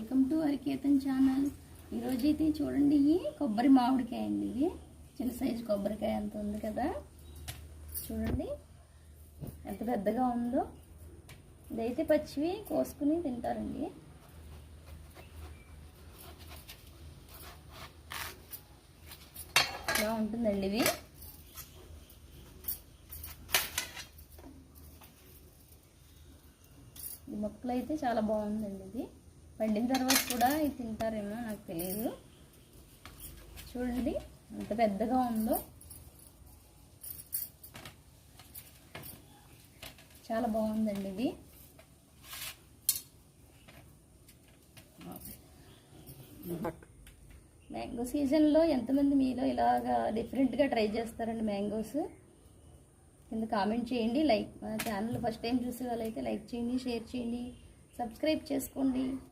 Welcome to Harikethan channel. ఈరోజు అయితే చూడండి, ఇవి కొబ్బరి మామిడికాయ అండి. ఇది చిన్న సైజు కొబ్బరికాయ అంత ఉంది కదా, చూడండి ఎంత పెద్దగా ఉందో. ఇదైతే పచ్చివి కోసుకుని తింటారండి. ఇలా ఉంటుందండి ఇది. ఈ మొక్కలు అయితే చాలా బాగుందండి. ఇది పండిన తర్వాత కూడా ఇది తింటారేమో నాకు తెలియదు. చూడండి ఎంత పెద్దగా ఉందో, చాలా బాగుందండి ఇది. మ్యాంగో సీజన్లో ఎంతమంది మీలో ఇలాగా డిఫరెంట్గా ట్రై చేస్తారండి మ్యాంగోస్? కింద కామెంట్ చేయండి. లైక్, మా ఛానల్ ఫస్ట్ టైం చూసే వాళ్ళైతే లైక్ చేయండి, షేర్ చేయండి, సబ్స్క్రైబ్ చేసుకోండి.